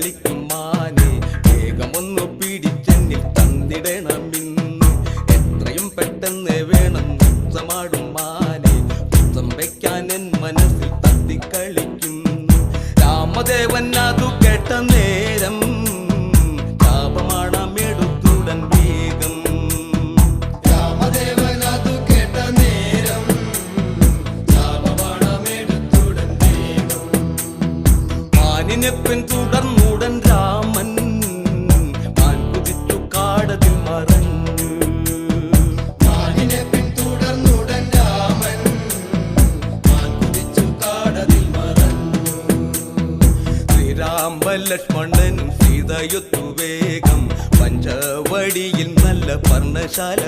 കളിക്കും മാനെ വേഗമൊന്നു പിടിച്ചെന്നിൽ തന്നിടണമെന്ന് എത്രയും പെട്ടെന്ന് വേണം മുത്തമാടും മാനെ മുത്തം വയ്ക്കാൻ എൻ മനസ്സിൽ തത്തിക്കളിക്കുന്നു രാമദേവൻ അതു കേട്ട നേരം ശാപമാണമെടുത്തുടൻ വേഗം രാമദേവൻ അതു കേട്ട നേരം ശാപമാണമെടുത്തുടൻ വേഗം മാനിനെ പിന്തുടർന്നുടൻ രാമൻ മാൻ കുതിച്ചു കാടതിൽ മറഞ്ഞു മാനിനെ പിന്തുടർന്നുടൻ രാമൻ മാൻ കുതിച്ചു കാടതിൽ മറഞ്ഞു ശ്രീരാമ ലക്ഷ്മണനും സീതയൊത്തു വേഗം പഞ്ചവടിയിൽ നല്ല പർണശാല